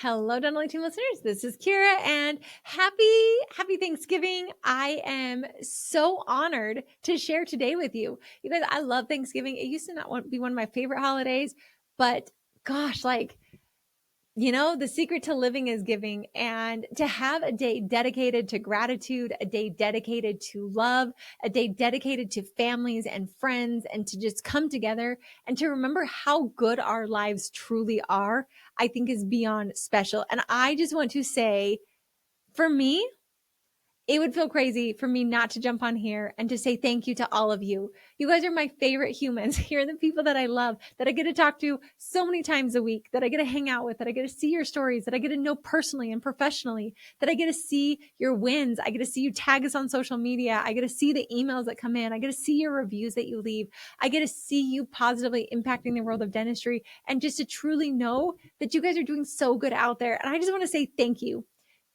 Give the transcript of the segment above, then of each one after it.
Hello, Dental Team listeners. This is Kiera, and happy Thanksgiving. I am so honored to share today with you. You guys, I love Thanksgiving. It used to not be one of my favorite holidays, but gosh, the secret to living is giving, and to have a day dedicated to gratitude, a day dedicated to love, a day dedicated to families and friends, and to just come together and to remember how good our lives truly are, I think is beyond special. And I just want to say, for me, it would feel crazy for me not to jump on here and to say thank you to all of you. You guys are my favorite humans. You're the people that I love, that I get to talk to so many times a week, that I get to hang out with, that I get to see your stories, that I get to know personally and professionally, that I get to see your wins. I get to see you tag us on social media. I get to see the emails that come in. I get to see your reviews that you leave. I get to see you positively impacting the world of dentistry, and just to truly know that you guys are doing so good out there. And I just want to say thank you.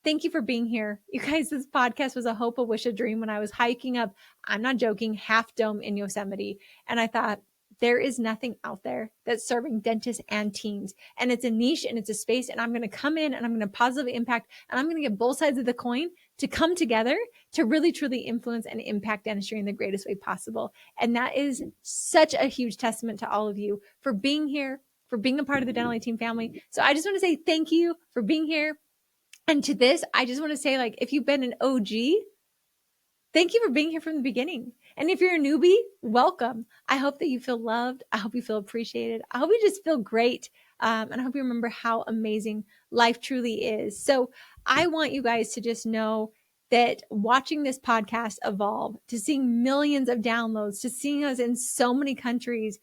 Thank you for being here. You guys, this podcast was a hope, a wish, a dream when I was hiking up, I'm not joking, Half Dome in Yosemite. And I thought, there is nothing out there that's serving dentists and teens. And it's a niche and it's a space. And I'm going to come in and I'm going to positively impact, and I'm going to get both sides of the coin to come together to really, truly influence and impact dentistry in the greatest way possible. And that is such a huge testament to all of you for being here, for being a part of the Dental Team family. So I just want to say thank you for being here. And to this, I just want to say, if you've been an OG, thank you for being here from the beginning. And if you're a newbie, welcome. I hope that you feel loved. I hope you feel appreciated. I hope you just feel great. And I hope you remember how amazing life truly is. So I want you guys to just know that watching this podcast evolve, to seeing millions of downloads, to seeing us in so many countries,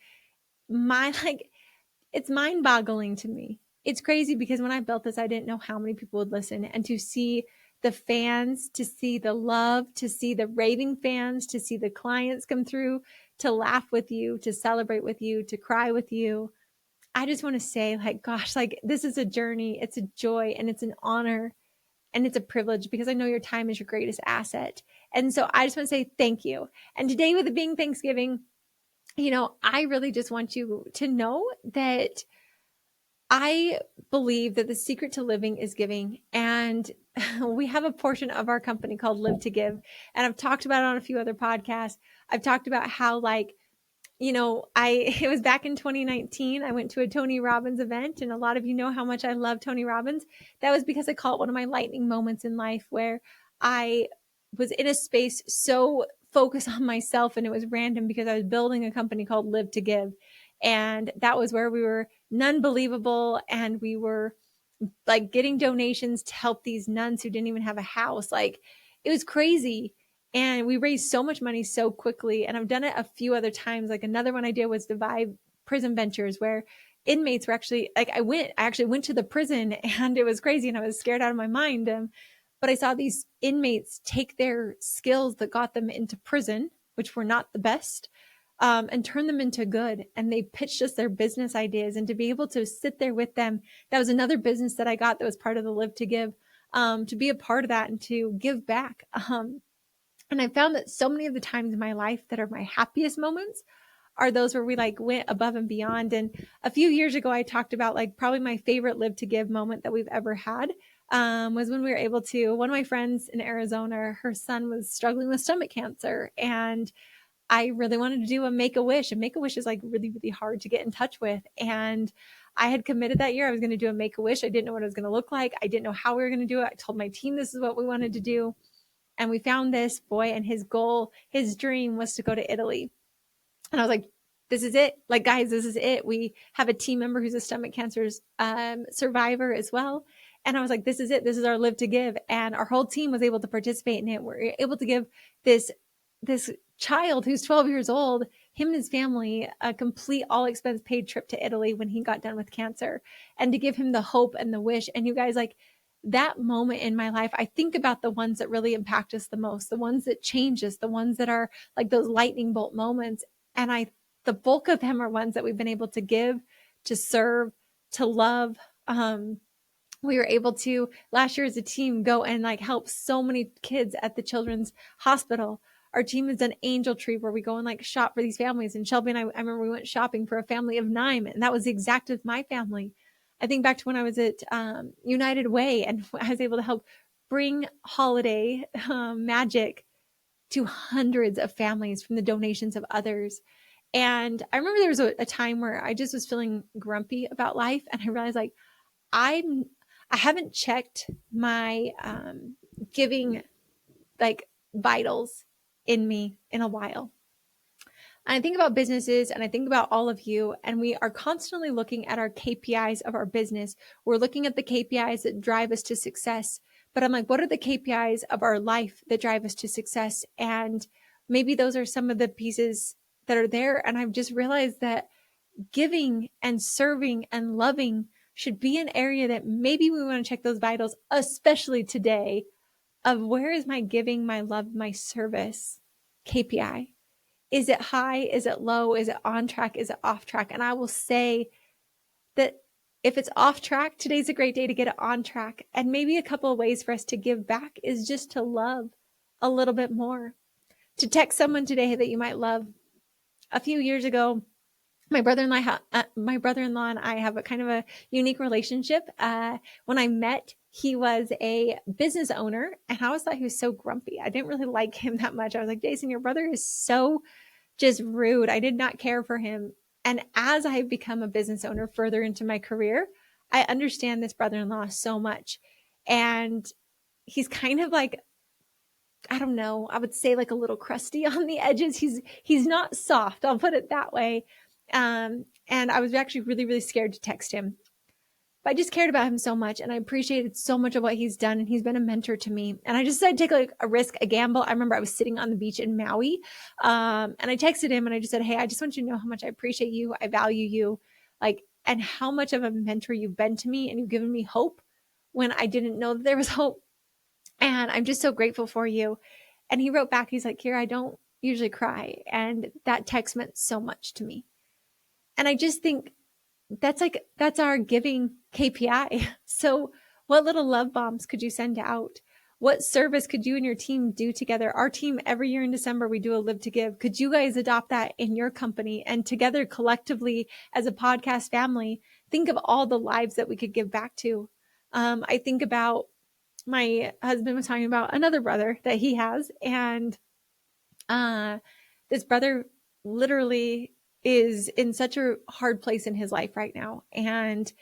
it's mind-boggling to me. It's crazy because when I built this, I didn't know how many people would listen. And to see the fans, to see the love, to see the raving fans, to see the clients come through, to laugh with you, to celebrate with you, to cry with you. I just want to say, gosh, this is a journey. It's a joy, and it's an honor, and it's a privilege, because I know your time is your greatest asset. And so I just want to say thank you. And today, with it being Thanksgiving, I really just want you to know that I believe that the secret to living is giving. And we have a portion of our company called Live to Give. And I've talked about it on a few other podcasts. I've talked about how, it was back in 2019. I went to a Tony Robbins event, and a lot of you know how much I love Tony Robbins. That was because I call it one of my lightning moments in life, where I was in a space so focused on myself, and it was random because I was building a company called Live to Give. And that was where we were non-believable, and we were getting donations to help these nuns who didn't even have a house. It was crazy. And we raised so much money so quickly. And I've done it a few other times. Another one I did was Divide Prison Ventures, where inmates were actually I actually went to the prison, and it was crazy, and I was scared out of my mind. But I saw these inmates take their skills that got them into prison, which were not the best, and turn them into good. And they pitched us their business ideas, and to be able to sit there with them, that was another business that I got that was part of the Live to Give, to be a part of that and to give back. And I found that so many of the times in my life that are my happiest moments are those where we went above and beyond. And a few years ago, I talked about probably my favorite Live to Give moment that we've ever had, was when we were able to, one of my friends in Arizona, her son was struggling with stomach cancer, and I really wanted to do a Make-A-Wish. And Make-A-Wish is really, really hard to get in touch with. And I had committed that year I was going to do a Make-A-Wish. I didn't know what it was going to look like. I didn't know how we were going to do it. I told my team this is what we wanted to do. And we found this boy, and his goal, his dream was to go to Italy. And I was like, this is it. Guys, this is it. We have a team member who's a stomach cancer survivor as well. And I was like, this is it. This is our Live to Give. And our whole team was able to participate in it. We're able to give this child who's 12 years old, him and his family, a complete all expense paid trip to Italy when he got done with cancer, and to give him the hope and the wish. And you guys, that moment in my life, I think about the ones that really impact us the most, the ones that change us, the ones that are those lightning bolt moments. And the bulk of them are ones that we've been able to give, to serve, to love. We were able to, last year as a team, go and help so many kids at the children's hospital. Our team has done Angel Tree, where we go and shop for these families. And Shelby and I remember we went shopping for a family of 9, and that was the exact of my family. I think back to when I was at United Way, and I was able to help bring holiday magic to hundreds of families from the donations of others. And I remember there was a time where I just was feeling grumpy about life, and I realized like I'm I haven't checked my giving like vitals in me in a while. And I think about businesses and I think about all of you, and we are constantly looking at our KPIs of our business. We're looking at the KPIs that drive us to success. But I'm like, what are the KPIs of our life that drive us to success? And maybe those are some of the pieces that are there. And I've just realized that giving and serving and loving should be an area that maybe we want to check those vitals, especially today, of where is my giving, my love, my service KPI? Is it high? Is it low? Is it on track? Is it off track? And I will say that if it's off track, today's a great day to get it on track. And maybe a couple of ways for us to give back is just to love a little bit more. To text someone today that you might love. A few years ago, my brother-in-law and I have a kind of a unique relationship. When I met, he was a business owner, and I always thought he was so grumpy. I didn't really like him that much. I was like, Jason, your brother is so just rude. I did not care for him. And as I've become a business owner further into my career, I understand this brother-in-law so much. And he's kind of like, I don't know, I would say like a little crusty on the edges. He's not soft. I'll put it that way. And I was actually really, really scared to text him. But I just cared about him so much, and I appreciated so much of what he's done, and he's been a mentor to me. And I just decided to take like a risk, a gamble. I remember I was sitting on the beach in Maui, and I texted him and I just said, hey, I just want you to know how much I appreciate you. I value you, like, and how much of a mentor you've been to me, and you've given me hope when I didn't know that there was hope. And I'm just so grateful for you. And he wrote back, he's like, Kiera, I don't usually cry. And that text meant so much to me. And I just think that's our giving KPI. So what little love bombs could you send out? What service could you and your team do together? Our team, every year in December, we do a Live to Give. Could you guys adopt that in your company? And together, collectively, as a podcast family, think of all the lives that we could give back to. I think about my husband was talking about another brother that he has. And this brother literally is in such a hard place in his life right now and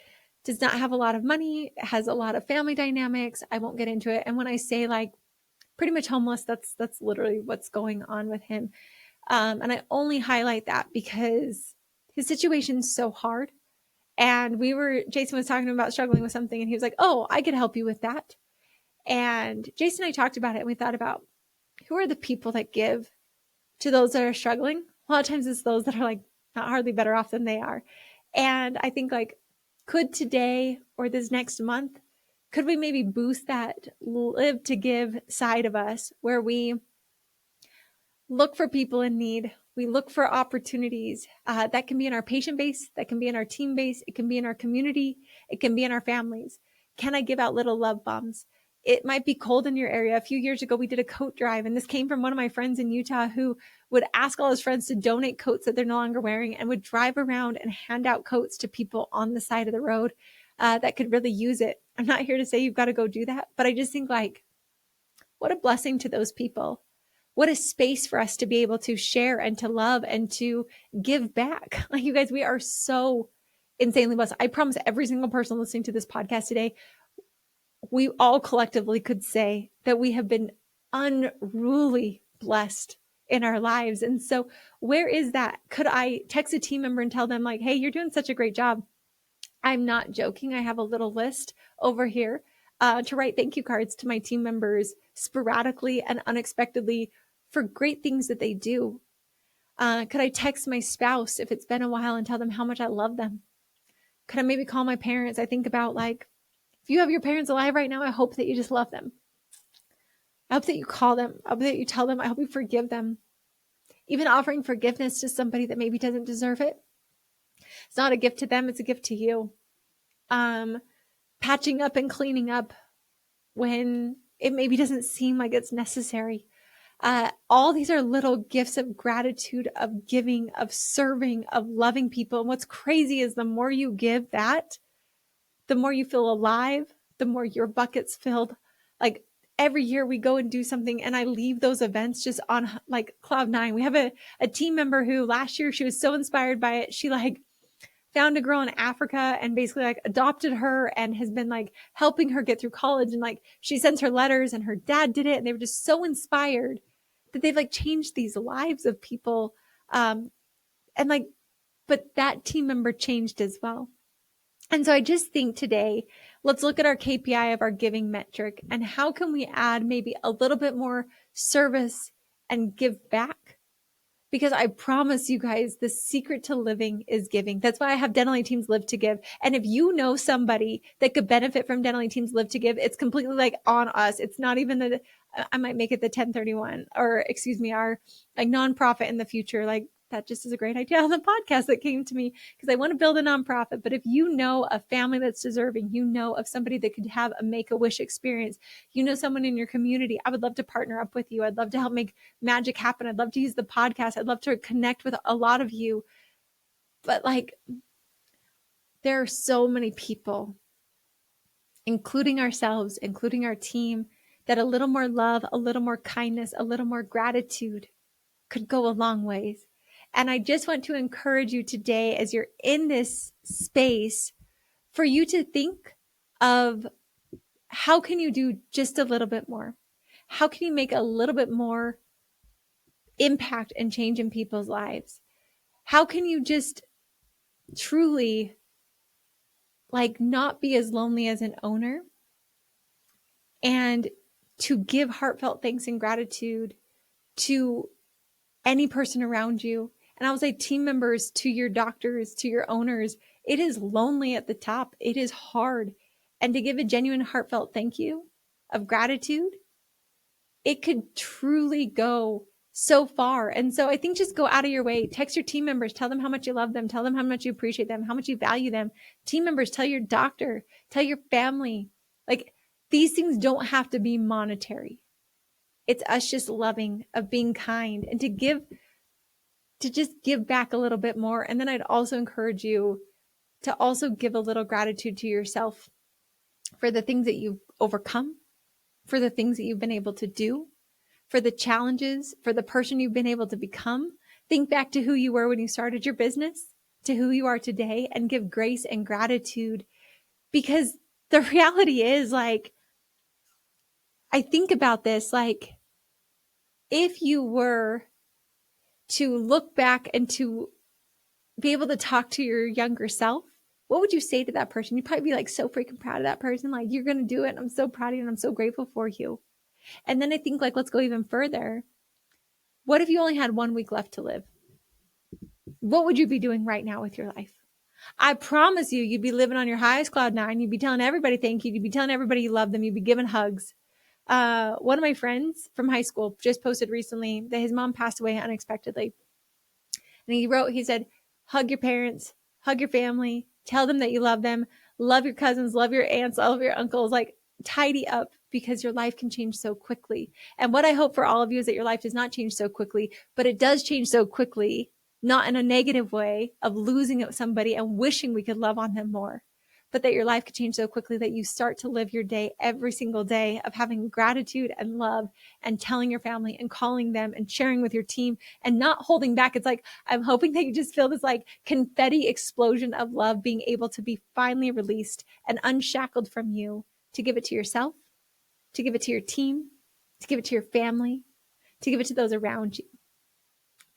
does not have a lot of money, has a lot of family dynamics. I won't get into it. And when I say like pretty much homeless, that's literally what's going on with him. And I only highlight that because his situation's so hard. And Jason was talking about struggling with something, and he was like, oh, I could help you with that. And Jason and I talked about it, and we thought about who are the people that give to those that are struggling. A lot of times it's those that are like not hardly better off than they are. And I think like, could today or this next month, could we maybe boost that Live to Give side of us where we look for people in need? We look for opportunities that can be in our patient base, that can be in our team base, it can be in our community, it can be in our families. Can I give out little love bombs? It might be cold in your area. A few years ago, we did a coat drive, and this came from one of my friends in Utah who would ask all his friends to donate coats that they're no longer wearing and would drive around and hand out coats to people on the side of the road that could really use it. I'm not here to say you've got to go do that, but I just think like, what a blessing to those people. What a space for us to be able to share and to love and to give back. Like you guys, we are so insanely blessed. I promise every single person listening to this podcast today, we all collectively could say that we have been unruly blessed in our lives. And so where is that? Could I text a team member and tell them like, hey, you're doing such a great job. I'm not joking. I have a little list over here to write thank you cards to my team members sporadically and unexpectedly for great things that they do. Could I text my spouse if it's been a while and tell them how much I love them? Could I maybe call my parents? I think about like, if you have your parents alive right now, I hope that you just love them. I hope that you call them. I hope that you tell them. I hope you forgive them. Even offering forgiveness to somebody that maybe doesn't deserve it. It's not a gift to them. It's a gift to you. Patching up and cleaning up when it maybe doesn't seem like it's necessary. All these are little gifts of gratitude, of giving, of serving, of loving people. And what's crazy is the more you give that, the more you feel alive, the more your bucket's filled. Like every year we go and do something and I leave those events just on like cloud nine. We have a team member who last year she was so inspired by it. She like found a girl in Africa and basically like adopted her and has been like helping her get through college. And like she sends her letters and her dad did it. And they were just so inspired that they've like changed these lives of people. And like, but that team member changed as well. And so I just think today, let's look at our KPI of our giving metric and how can we add maybe a little bit more service and give back? Because I promise you guys, the secret to living is giving. That's why I have Dental Teams Live to Give. And if you know somebody that could benefit from Dental Teams Live to Give, it's completely like on us. It's not even the, I might make it the 1031 or excuse me, our like nonprofit in the future. Like that just is a great idea on the podcast that came to me because I want to build a nonprofit. But if you know a family that's deserving, you know of somebody that could have a Make-A-Wish experience, you know someone in your community, I would love to partner up with you. I'd love to help make magic happen. I'd love to use the podcast. I'd love to connect with a lot of you. But like, there are so many people, including ourselves, including our team, that a little more love, a little more kindness, a little more gratitude could go a long ways. And I just want to encourage you today, as you're in this space, for you to think of how can you do just a little bit more? How can you make a little bit more impact and change in people's lives? How can you just truly like not be as lonely as an owner and to give heartfelt thanks and gratitude to any person around you? And I will say team members, to your doctors, to your owners, it is lonely at the top. It is hard. And to give a genuine heartfelt thank you of gratitude, it could truly go so far. And so I think just go out of your way, text your team members, tell them how much you love them, tell them how much you appreciate them, how much you value them. Team members, tell your doctor, tell your family. Like these things don't have to be monetary. It's us just loving, of being kind, and to just give back a little bit more. And then I'd also encourage you to also give a little gratitude to yourself for the things that you've overcome, for the things that you've been able to do, for the challenges, for the person you've been able to become. Think back to who you were when you started your business, to who you are today, and give grace and gratitude. Because the reality is, like, I think about this, like, if you were to look back and to be able to talk to your younger self, what would you say to that person? You'd probably be like so freaking proud of that person. Like, you're going to do it. I'm so proud of you and I'm so grateful for you. And then I think, like, let's go even further. What if you only had 1 week left to live? What would you be doing right now with your life? I promise you, you'd be living on your highest cloud nine. You'd be telling everybody thank you. You'd be telling everybody you love them. You'd be giving hugs. One of my friends from high school just posted recently that his mom passed away unexpectedly. And he said, hug your parents, hug your family, tell them that you love them, love your cousins, love your aunts, love your uncles, like tidy up, because your life can change so quickly. And what I hope for all of you is that your life does not change so quickly, but it does change so quickly, not in a negative way of losing somebody and wishing we could love on them more, but that your life could change so quickly that you start to live your day every single day of having gratitude and love and telling your family and calling them and sharing with your team and not holding back. It's like, I'm hoping that you just feel this like confetti explosion of love being able to be finally released and unshackled from you to give it to yourself, to give it to your team, to give it to your family, to give it to those around you.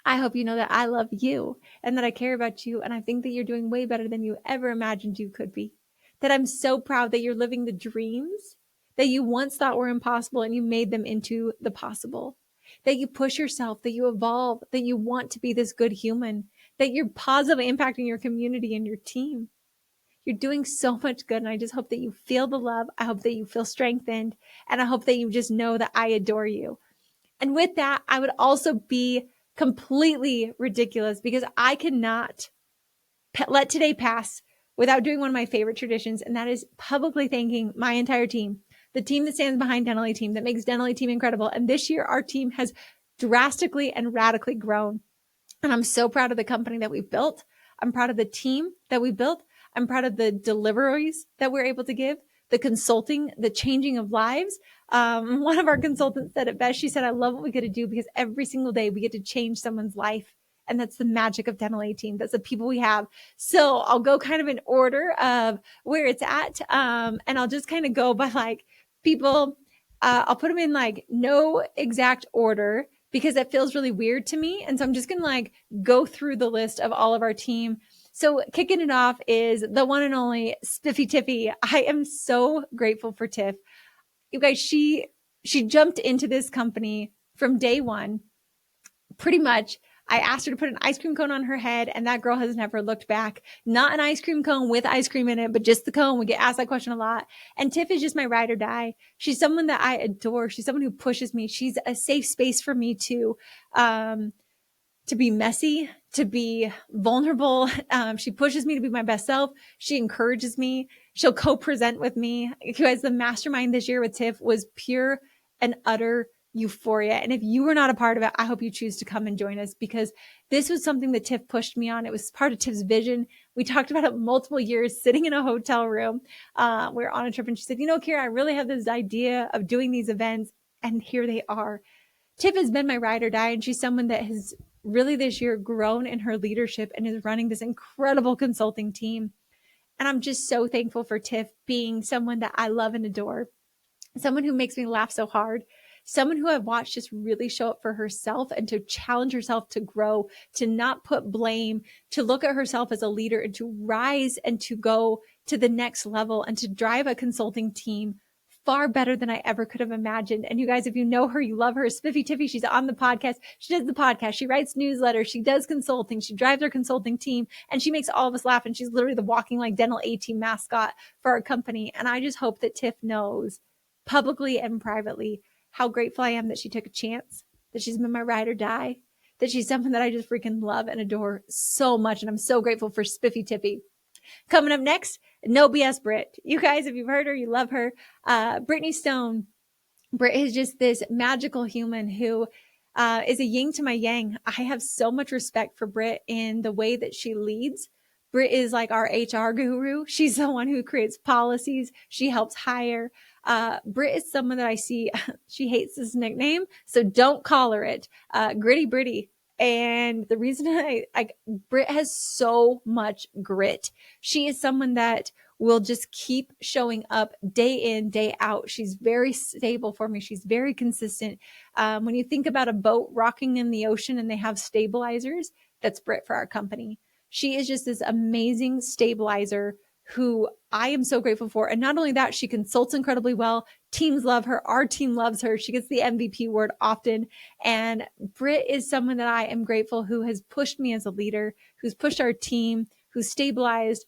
I hope you know that I love you and that I care about you. And I think that you're doing way better than you ever imagined you could be. That I'm so proud that you're living the dreams that you once thought were impossible and you made them into the possible. That you push yourself, that you evolve, that you want to be this good human, that you're positively impacting your community and your team. You're doing so much good. And I just hope that you feel the love. I hope that you feel strengthened. And I hope that you just know that I adore you. And with that, I would also be completely ridiculous because I cannot let today pass without doing one of my favorite traditions. And that is publicly thanking my entire team, the team that stands behind Dental Team, that makes Dental Team incredible. And this year, our team has drastically and radically grown. And I'm so proud of the company that we've built. I'm proud of the team that we built. I'm proud of the deliveries that we're able to give, the consulting, the changing of lives. One of our consultants said it best. She said, I love what we get to do because every single day we get to change someone's life. And that's the magic of Dental 18. That's the people we have. So I'll go kind of in order of where it's at. And I'll just kind of go by like people, I'll put them in like no exact order because that feels really weird to me. And so I'm just going to like go through the list of all of our team. So kicking it off is the one and only Spiffy Tiffy. I am so grateful for Tiff. You guys, she jumped into this company from day one. Pretty much, I asked her to put an ice cream cone on her head, and that girl has never looked back. Not an ice cream cone with ice cream in it, but just the cone. We get asked that question a lot. And Tiff is just my ride or die. She's someone that I adore. She's someone who pushes me. She's a safe space for me to be messy, to be vulnerable. She pushes me to be my best self. She encourages me. She'll co-present with me. You guys, the mastermind this year with Tiff was pure and utter euphoria. And if you were not a part of it, I hope you choose to come and join us because this was something that Tiff pushed me on. It was part of Tiff's vision. We talked about it multiple years sitting in a hotel room. We were on a trip and she said, Kiera, I really have this idea of doing these events. And here they are. Tiff has been my ride or die, and she's someone that has really this year grown in her leadership and is running this incredible consulting team. And I'm just so thankful for Tiff being someone that I love and adore, someone who makes me laugh so hard, someone who I've watched just really show up for herself and to challenge herself to grow, to not put blame, to look at herself as a leader and to rise and to go to the next level and to drive a consulting team far better than I ever could have imagined. And you guys, if you know her, you love her. Spiffy Tiffy, she's on the podcast. She does the podcast. She writes newsletters. She does consulting. She drives her consulting team and she makes all of us laugh. And she's literally the walking like Dental 18 mascot for our company. And I just hope that Tiff knows publicly and privately how grateful I am that she took a chance, that she's been my ride or die, that she's someone that I just freaking love and adore so much. And I'm so grateful for Spiffy Tiffy. Coming up next, No BS Brit. You guys, if you've heard her, you love her. Brittany Stone. Brit is just this magical human who is a yin to my yang. I have so much respect for Brit in the way that she leads. Brit is like our HR guru. She's the one who creates policies. She helps hire. Brit is someone that I see, she hates this nickname, so don't call her it. Gritty Britty. And the reason Brit has so much grit. She is someone that will just keep showing up day in, day out. She's very stable for me. She's very consistent. When you think about a boat rocking in the ocean and they have stabilizers, that's Brit for our company. She is just this amazing stabilizer who I am so grateful for. And not only that, she consults incredibly well. Teams love her. Our team loves her. She gets the MVP award often. And Brit is someone that I am grateful who has pushed me as a leader, who's pushed our team, who's stabilized,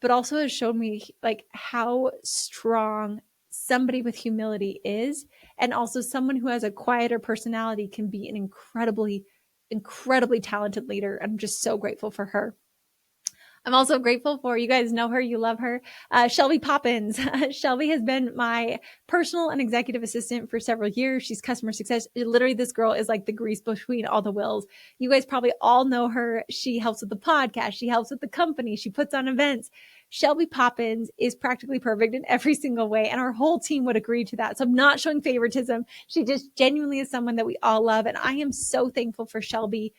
but also has shown me like how strong somebody with humility is. And also someone who has a quieter personality can be an incredibly, incredibly talented leader. I'm just so grateful for her. I'm also grateful for, you guys know her, you love her, Shelby Poppins. Shelby has been my personal and executive assistant for several years. She's customer success. Literally, this girl is like the grease between all the wheels. You guys probably all know her. She helps with the podcast. She helps with the company. She puts on events. Shelby Poppins is practically perfect in every single way, and our whole team would agree to that. So I'm not showing favoritism. She just genuinely is someone that we all love, and I am so thankful for Shelby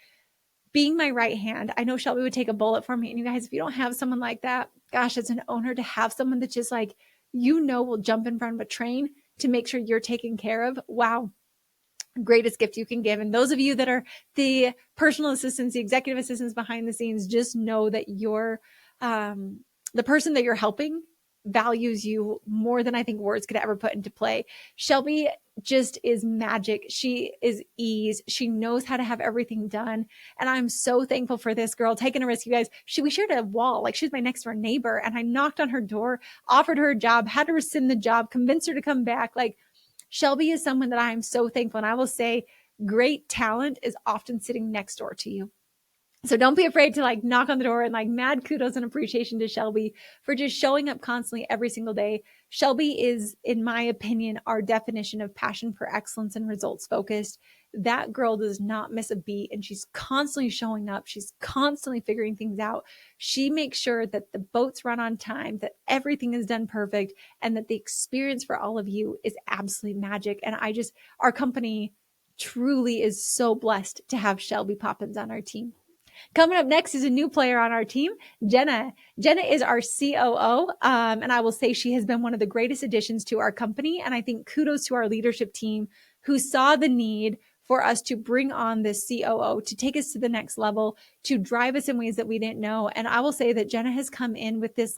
being my right hand. I know Shelby would take a bullet for me. And you guys, if you don't have someone like that, gosh, as an owner, to have someone that just like, will jump in front of a train to make sure you're taken care of. Wow. Greatest gift you can give. And those of you that are the personal assistants, the executive assistants behind the scenes, just know that you're the person that you're helping values you more than I think words could ever put into play. Shelby just is magic. She is ease. She knows how to have everything done. And I'm so thankful for this girl taking a risk. You guys, we shared a wall. Like, she's my next door neighbor. And I knocked on her door, offered her a job, had to rescind the job, convinced her to come back. Like, Shelby is someone that I am so thankful. And I will say great talent is often sitting next door to you. So don't be afraid to like knock on the door, and like mad kudos and appreciation to Shelby for just showing up constantly every single day. Shelby is, in my opinion, our definition of passion for excellence and results focused. that girl does not miss a beat, and she's constantly showing up. She's constantly figuring things out. She makes sure that the boats run on time, that everything is done perfect, and that the experience for all of you is absolutely magic. And our company truly is so blessed to have Shelby Poppins on our team. Coming up next is a new player on our team, Jenna. Jenna is our COO, and I will say she has been one of the greatest additions to our company. And I think kudos to our leadership team who saw the need for us to bring on this COO to take us to the next level, to drive us in ways that we didn't know. And I will say that Jenna has come in with this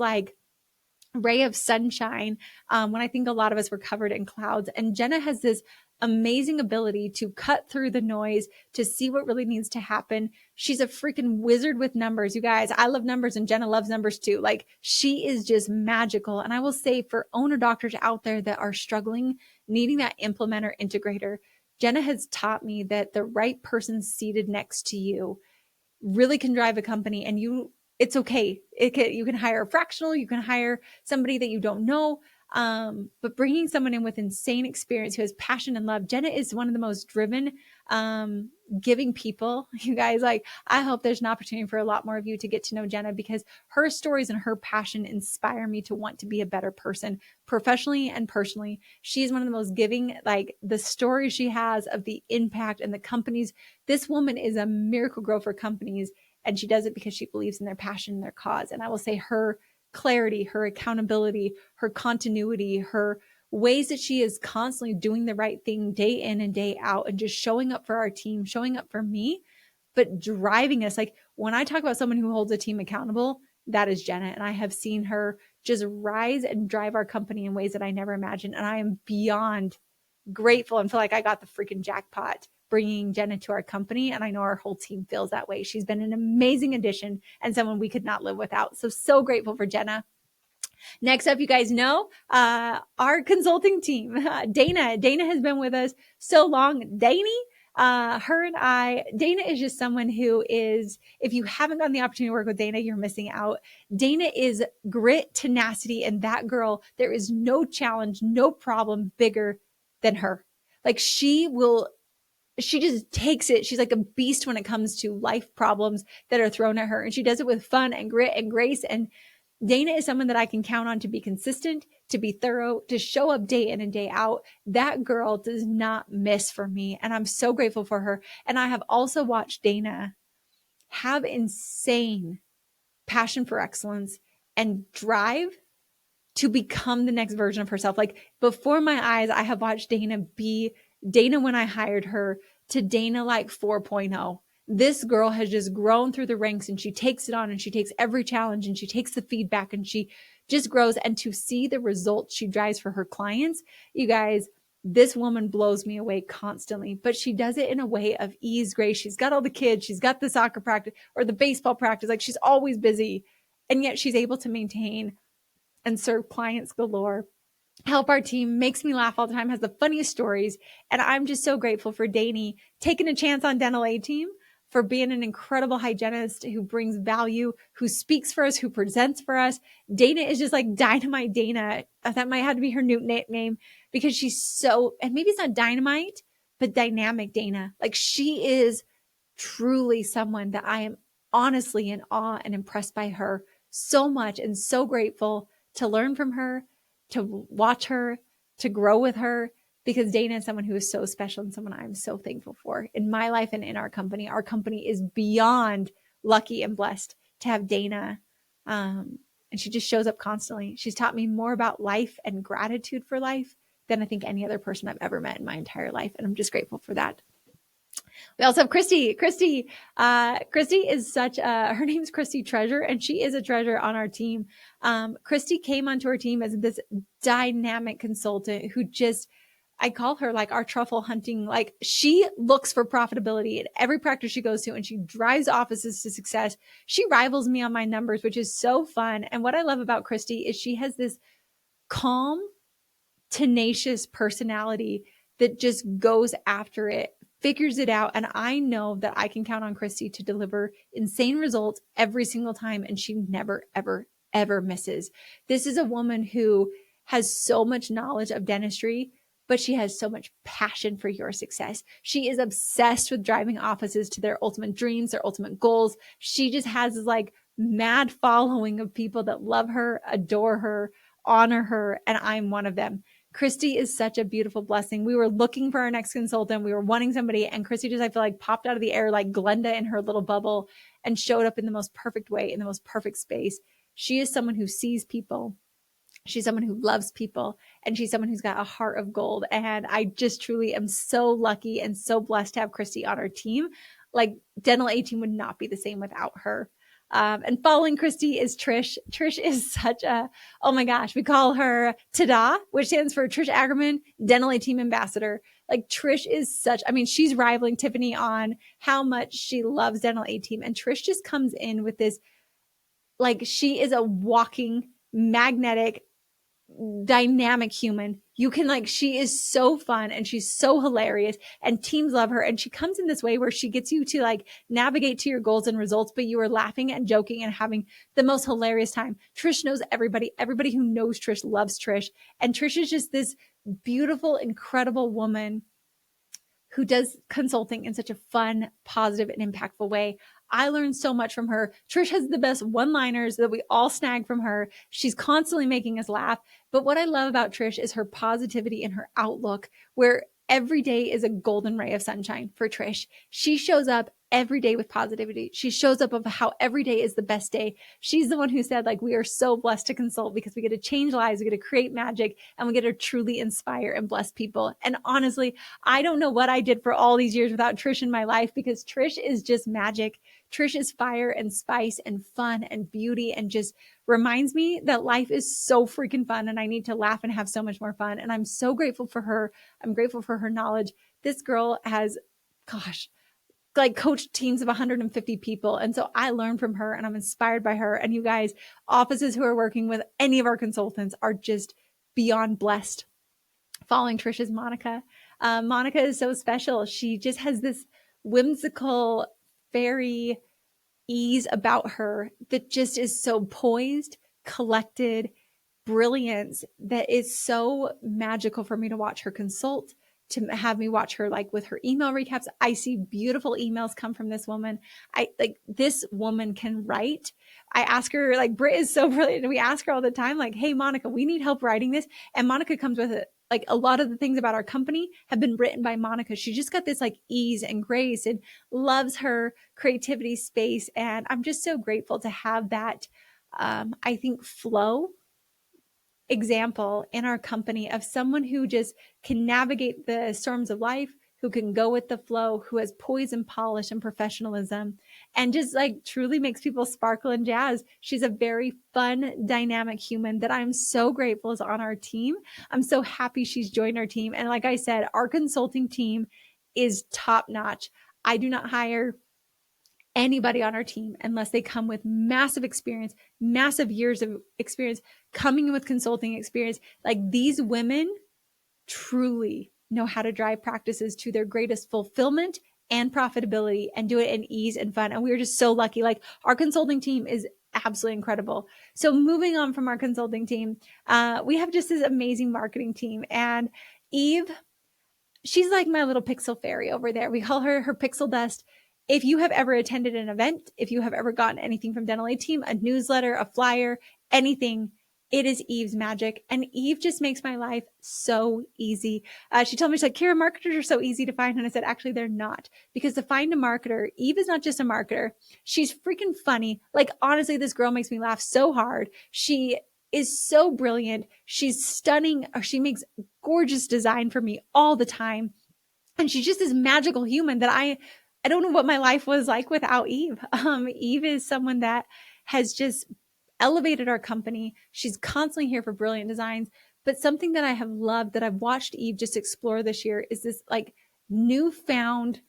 ray of sunshine when I think a lot of us were covered in clouds. And Jenna has this amazing ability to cut through the noise, to see what really needs to happen. She's a freaking wizard with numbers. You guys, I love numbers and Jenna loves numbers too. She is just magical. And I will say for owner doctors out there that are struggling, needing that implementer integrator, Jenna has taught me that the right person seated next to you really can drive a company, and it's okay. You can hire a fractional, you can hire somebody that you don't know. But bringing someone in with insane experience who has passion and love. Jenna is one of the most driven, giving people. You guys, I hope there's an opportunity for a lot more of you to get to know Jenna, because her stories and her passion inspire me to want to be a better person professionally and personally. She's one of the most giving, the stories she has of the impact and the companies. This woman is a miracle grow for companies, and she does it because she believes in their passion and their cause. And I will say her clarity, her accountability, her continuity, her ways that she is constantly doing the right thing day in and day out, and just showing up for our team, showing up for me, but driving us. When I talk about someone who holds a team accountable, that is Jenna. And I have seen her just rise and drive our company in ways that I never imagined. And I am beyond grateful and feel like I got the freaking jackpot bringing Jenna to our company. And I know our whole team feels that way. She's been an amazing addition and someone we could not live without. So grateful for Jenna. Next up, you guys know our consulting team, Dana. Dana has been with us so long. Dana is just someone who is, if you haven't gotten the opportunity to work with Dana, you're missing out. Dana is grit, tenacity, and that girl, there is no challenge, no problem bigger than her. She just takes it. She's like a beast when it comes to life problems that are thrown at her. And she does it with fun and grit and grace. And Dana is someone that I can count on to be consistent, to be thorough, to show up day in and day out. That girl does not miss for me. And I'm so grateful for her. And I have also watched Dana have insane passion for excellence and drive to become the next version of herself. Before my eyes, I have watched Dana be Dana when I hired her to Dana 4.0. This girl has just grown through the ranks, and she takes it on, and she takes every challenge, and she takes the feedback, and she just grows. And to see the results she drives for her clients, you guys, this woman blows me away constantly, but she does it in a way of ease, grace. She's got all the kids. She's got the soccer practice or the baseball practice. She's always busy, and yet she's able to maintain and serve clients galore, help our team, makes me laugh all the time, has the funniest stories. And I'm just so grateful for Dani taking a chance on Dental A Team, for being an incredible hygienist who brings value, who speaks for us, who presents for us. Dana is just like Dynamite Dana. That might have to be her new nickname, because she's so, and maybe it's not dynamite, but dynamic Dana. She is truly someone that I am honestly in awe and impressed by her so much, and so grateful to learn from her, to watch her, to grow with her, because Dana is someone who is so special and someone I'm so thankful for in my life and in our company. Our company is beyond lucky and blessed to have Dana. And she just shows up constantly. She's taught me more about life and gratitude for life than I think any other person I've ever met in my entire life. And I'm just grateful for that. We also have Christy. Christy is her name's Christy Treasure, and she is a treasure on our team. Christy came onto our team as this dynamic consultant who just, I call her our truffle hunting. She looks for profitability at every practice she goes to, and she drives offices to success. She rivals me on my numbers, which is so fun. And what I love about Christy is she has this calm, tenacious personality that just goes after it, figures it out. And I know that I can count on Christy to deliver insane results every single time. And she never, ever, ever misses. This is a woman who has so much knowledge of dentistry, but she has so much passion for your success. She is obsessed with driving offices to their ultimate dreams, their ultimate goals. She just has this like mad following of people that love her, adore her, honor her, and I'm one of them. Christy is such a beautiful blessing. We were looking for our next consultant. We were wanting somebody, and Christy just, I feel like, popped out of the air like Glenda in her little bubble and showed up in the most perfect way, in the most perfect space. She is someone who sees people. She's someone who loves people, and she's someone who's got a heart of gold. And I just truly am so lucky and so blessed to have Christy on our team. Like, Dental A Team would not be the same without her. And following Christy is Trish. Trish is such a, oh my gosh, we call her TADA, which stands for Trish Ackerman, Dental A Team Ambassador. Like, Trish is such, I mean, she's rivaling Tiffany on how much she loves Dental A Team. And Trish just comes in with this, like, she is a walking, magnetic, dynamic human. You can, like, she is so fun and she's so hilarious and teams love her. And she comes in this way where she gets you to like navigate to your goals and results, but you are laughing and joking and having the most hilarious time. Trish knows everybody. Everybody who knows Trish loves Trish. And Trish is just this beautiful, incredible woman who does consulting in such a fun, positive, and impactful way. I learned so much from her. Trish has the best one-liners that we all snag from her. She's constantly making us laugh. But what I love about Trish is her positivity and her outlook, where every day is a golden ray of sunshine for Trish. She shows up every day with positivity. She shows up of how every day is the best day. She's the one who said, like, we are so blessed to consult because we get to change lives, we get to create magic, and we get to truly inspire and bless people. And honestly, I don't know what I did for all these years without Trish in my life, because Trish is just magic. Trish is fire and spice and fun and beauty, and just reminds me that life is so freaking fun and I need to laugh and have so much more fun. And I'm so grateful for her. I'm grateful for her knowledge. This girl has, gosh, like coached teams of 150 people. And so I learned from her and I'm inspired by her. And you guys, offices who are working with any of our consultants are just beyond blessed. Following Trish is Monica. Monica is so special. She just has this whimsical, fairy ease about her that just is so poised, collected, brilliance, that is so magical for me to watch her consult, to have me watch her like with her email recaps. I see beautiful emails come from this woman. This woman can write. I ask her, like, Britt is so brilliant. We ask her all the time, like, hey, Monica, we need help writing this. And Monica comes with it. Like, a lot of the things about our company have been written by Monica. She just got this like ease and grace and loves her creativity space. And I'm just so grateful to have that, I think, flow example in our company of someone who just can navigate the storms of life, who can go with the flow, who has poise and polish and professionalism, and just like truly makes people sparkle and jazz. She's a very fun, dynamic human that I'm so grateful is on our team. I'm so happy she's joined our team. And like I said, our consulting team is top notch. I do not hire anybody on our team unless they come with massive experience, massive years of experience, coming with consulting experience. Like, these women truly know how to drive practices to their greatest fulfillment and profitability and do it in ease and fun. And we are just so lucky. Like, our consulting team is absolutely incredible. So moving on from our consulting team, we have just this amazing marketing team. And Eve, she's like my little pixel fairy over there. We call her pixel dust. If you have ever attended an event, if you have ever gotten anything from Dental A Team, a newsletter, a flyer, anything, it is Eve's magic. And Eve just makes my life so easy. She told me, she's like, Kiera, marketers are so easy to find. And I said, actually, they're not. Because to find a marketer, Eve is not just a marketer. She's freaking funny. Like, honestly, this girl makes me laugh so hard. She is so brilliant. She's stunning. She makes gorgeous design for me all the time. And she's just this magical human that I don't know what my life was like without Eve. Eve is someone that has just elevated our company. She's constantly here for brilliant designs. But something that I have loved, that I've watched Eve just explore this year, is this like newfound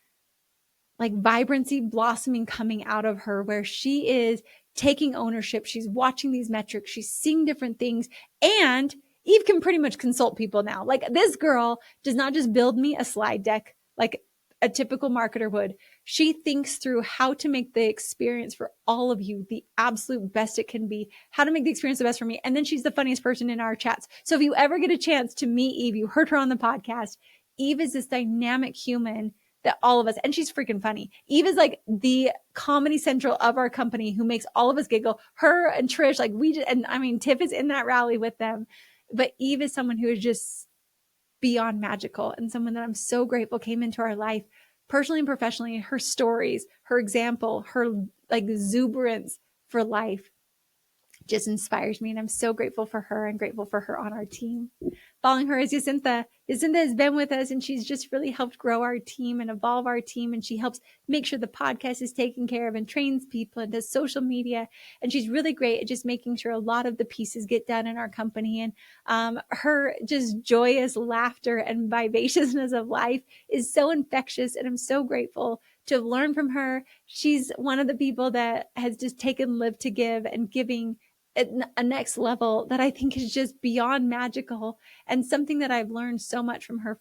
like vibrancy blossoming coming out of her, where she is taking ownership. She's watching these metrics. She's seeing different things. And Eve can pretty much consult people now. Like, this girl does not just build me a slide deck. Like, a typical marketer would. She thinks through how to make the experience for all of you the absolute best it can be, how to make the experience the best for me. And then she's the funniest person in our chats. So if you ever get a chance to meet Eve, you heard her on the podcast. Eve is this dynamic human that all of us, and she's freaking funny. Eve is like the comedy central of our company who makes all of us giggle. Her and Trish, like we just, and I mean, Tiff is in that rally with them. But Eve is someone who is just beyond magical and someone that I'm so grateful came into our life personally and professionally. Her stories, her example, her like exuberance for life just inspires me. And I'm so grateful for her and grateful for her on our team. Following her is Jacinta. Jacinta has been with us and she's just really helped grow our team and evolve our team. And she helps make sure the podcast is taken care of and trains people and does social media. And she's really great at just making sure a lot of the pieces get done in our company. And her just joyous laughter and vivaciousness of life is so infectious. And I'm so grateful to have learned from her. She's one of the people that has just taken Live to Give and giving a next level that I think is just beyond magical and something that I've learned so much from her.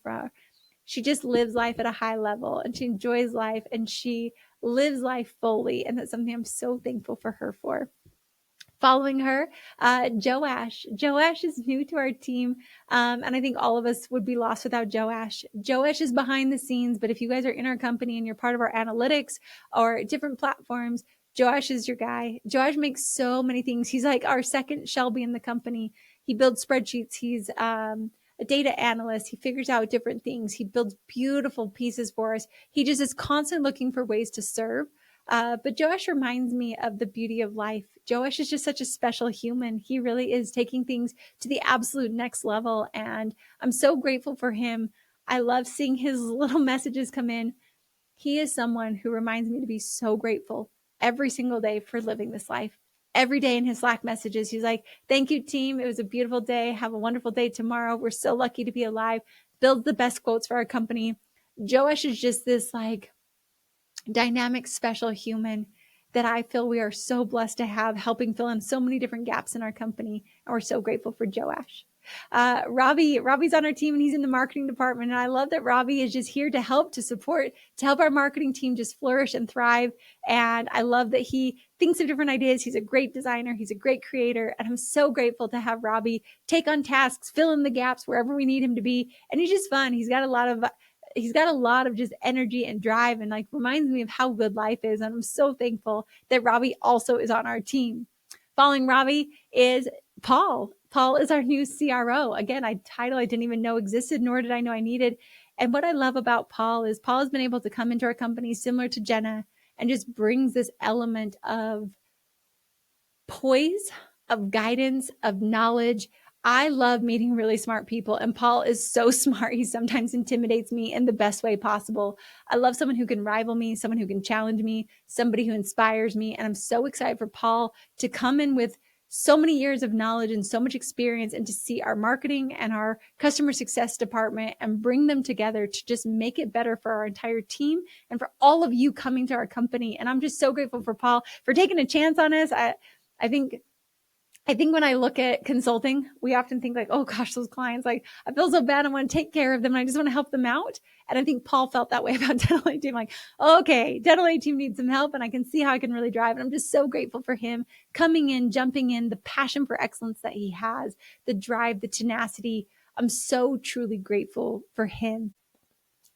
She just lives life at a high level and she enjoys life and she lives life fully. And that's something I'm so thankful for her for. Following her, Joash. Joash is new to our team, and I think all of us would be lost without Joash. Joash is behind the scenes, but if you guys are in our company and you're part of our analytics or different platforms, Joash is your guy. Joash makes so many things. He's like our second Shelby in the company. He builds spreadsheets. He's a data analyst. He figures out different things. He builds beautiful pieces for us. He just is constantly looking for ways to serve. But Joash reminds me of the beauty of life. Joash is just such a special human. He really is taking things to the absolute next level. And I'm so grateful for him. I love seeing his little messages come in. He is someone who reminds me to be so grateful every single day for living this life. Every day in his Slack messages, he's like, thank you, team. It was a beautiful day. Have a wonderful day tomorrow. We're so lucky to be alive. Build the best quotes for our company. Joash is just this like dynamic, special human that I feel we are so blessed to have, helping fill in so many different gaps in our company. And we're so grateful for Joash. Robbie's on our team and he's in the marketing department. And I love that Robbie is just here to help, to support, to help our marketing team just flourish and thrive. And I love that he thinks of different ideas. He's a great designer. He's a great creator. And I'm so grateful to have Robbie take on tasks, fill in the gaps wherever we need him to be. And he's just fun. He's got a lot of just energy and drive and like reminds me of how good life is. And I'm so thankful that Robbie also is on our team. Following Robbie is Paul. Paul is our new CRO. Again, a title I didn't even know existed, nor did I know I needed. And what I love about Paul is Paul has been able to come into our company similar to Jenna and just brings this element of poise, of guidance, of knowledge. I love meeting really smart people, and Paul is so smart. He sometimes intimidates me in the best way possible. I love someone who can rival me, someone who can challenge me, somebody who inspires me. And I'm so excited for Paul to come in with so many years of knowledge and so much experience and to see our marketing and our customer success department and bring them together to just make it better for our entire team and for all of you coming to our company. And I'm just so grateful for Paul for taking a chance on us. I think when I look at consulting, we often think like, oh gosh, those clients, like I feel so bad. I want to take care of them. And I just want to help them out. And I think Paul felt that way about Dental A Team. Like, okay, Dental A Team needs some help and I can see how I can really drive. And I'm just so grateful for him coming in, jumping in, the passion for excellence that he has, the drive, the tenacity. I'm so truly grateful for him.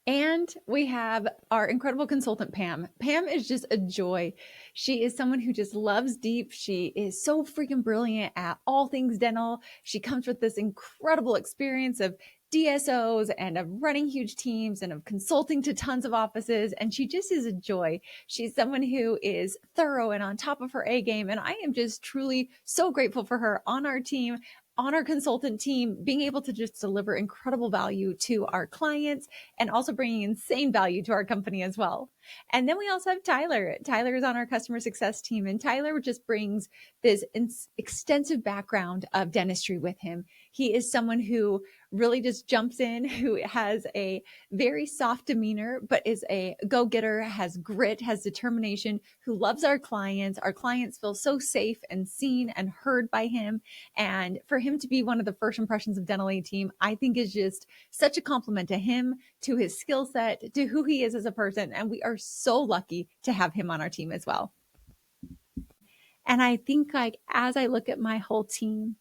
And we have our incredible consultant, Pam. Pam is just a joy. She is someone who just loves deep. She is so freaking brilliant at all things dental. She comes with this incredible experience of DSOs and of running huge teams and of consulting to tons of offices. And she just is a joy. She's someone who is thorough and on top of her A game. And I am just truly so grateful for her on our team, on our consultant team, being able to just deliver incredible value to our clients and also bringing insane value to our company as well. And then we also have Tyler. Tyler is on our customer success team, and Tyler just brings this extensive background of dentistry with him. He is someone who really just jumps in, who has a very soft demeanor, but is a go-getter, has grit, has determination, who loves our clients. Our clients feel so safe and seen and heard by him. And for him to be one of the first impressions of Dental A Team, I think is just such a compliment to him, to his skill set, to who he is as a person. And we are so lucky to have him on our team as well. And I think like as I look at my whole team,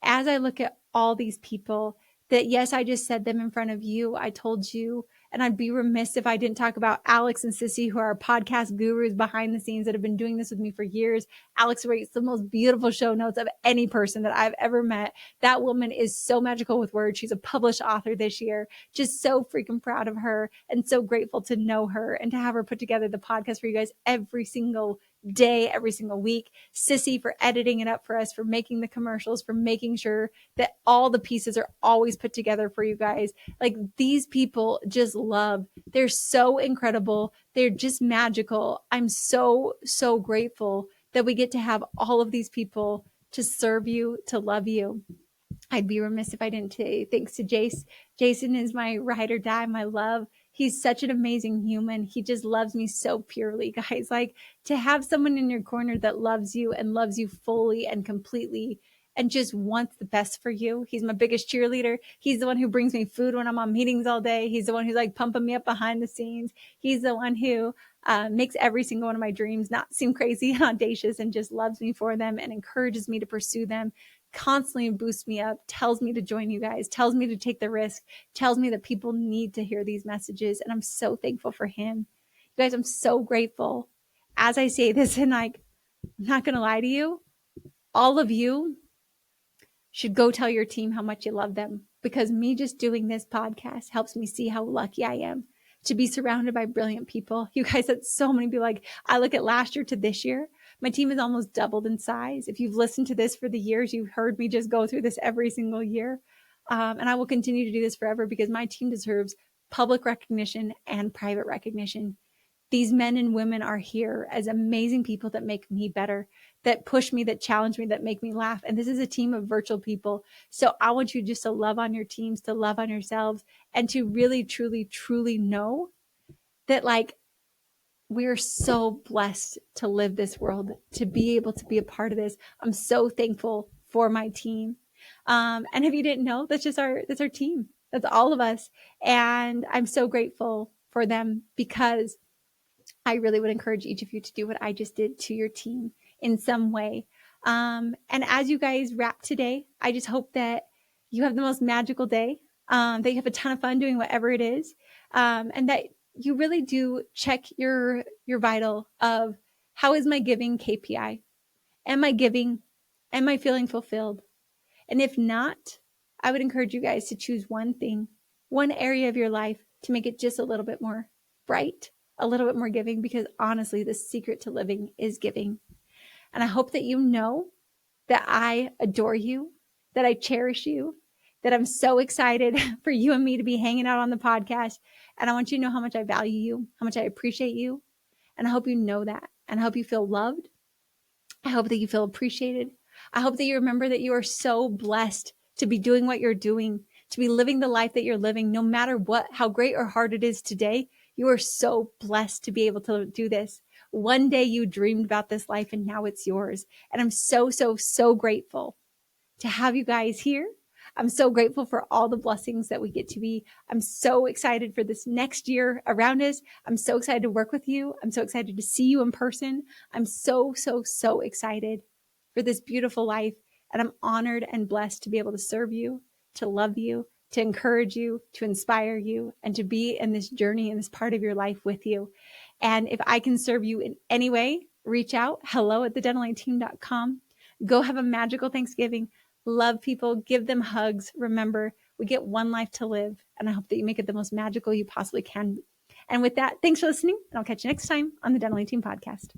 as I look at all these people that, yes, I just said them in front of you. I told you, and I'd be remiss if I didn't talk about Alex and Sissy, who are podcast gurus behind the scenes that have been doing this with me for years. Alex writes the most beautiful show notes of any person that I've ever met. That woman is so magical with words. She's a published author this year. Just so freaking proud of her and so grateful to know her and to have her put together the podcast for you guys every single day, every single week. Sissy for editing it up for us, for making the commercials, for making sure that all the pieces are always put together for you guys. Like these people just love. They're so incredible. They're just magical. I'm so, so grateful that we get to have all of these people to serve you, to love you. I'd be remiss if I didn't say thanks to Jace. Jason is my ride or die, my love. He's such an amazing human. He just loves me so purely, guys. Like to have someone in your corner that loves you and loves you fully and completely and just wants the best for you. He's my biggest cheerleader. He's the one who brings me food when I'm on meetings all day. He's the one who's like pumping me up behind the scenes. He's the one who makes every single one of my dreams not seem crazy and audacious and just loves me for them and encourages me to pursue them, constantly boosts me up, tells me to join you guys, tells me to take the risk, tells me that people need to hear these messages. And I'm so thankful for him. You guys, I'm so grateful. As I say this, and like, I'm not going to lie to you, all of you should go tell your team how much you love them, because me just doing this podcast helps me see how lucky I am to be surrounded by brilliant people. You guys, that's so many people. Like I look at last year to this year, my team has almost doubled in size. If you've listened to this for the years, you've heard me just go through this every single year. And I will continue to do this forever because my team deserves public recognition and private recognition. These men and women are here as amazing people that make me better, that push me, that challenge me, that make me laugh. And this is a team of virtual people. So I want you just to love on your teams, to love on yourselves, and to really, truly, truly know that like we're so blessed to live this world, to be able to be a part of this. I'm so thankful for my team. And if you didn't know, that's our team. That's all of us. And I'm so grateful for them because I really would encourage each of you to do what I just did to your team in some way. And as you guys wrap today, I just hope that you have the most magical day, that you have a ton of fun doing whatever it is, and that you really do check your vital of how is my giving KPI? Am I giving? Am I feeling fulfilled? And if not, I would encourage you guys to choose one thing, one area of your life to make it just a little bit more bright, a little bit more giving, because honestly, the secret to living is giving. And I hope that you know that I adore you, that I cherish you, that I'm so excited for you and me to be hanging out on the podcast. And I want you to know how much I value you, how much I appreciate you. And I hope you know that. And I hope you feel loved. I hope that you feel appreciated. I hope that you remember that you are so blessed to be doing what you're doing, to be living the life that you're living, no matter what, how great or hard it is today. You are so blessed to be able to do this. One day you dreamed about this life and now it's yours. And I'm so, so, so grateful to have you guys here. I'm so grateful for all the blessings that we get to be. I'm so excited for this next year around us. I'm so excited to work with you. I'm so excited to see you in person. I'm so, so, so excited for this beautiful life. And I'm honored and blessed to be able to serve you, to love you, to encourage you, to inspire you, and to be in this journey, in this part of your life with you. And if I can serve you in any way, reach out, hello@thedentalateam.com. Go have a magical Thanksgiving. Love people, give them hugs. Remember, we get one life to live, and I hope that you make it the most magical you possibly can. And with that, thanks for listening, and I'll catch you next time on the Dental A Team podcast.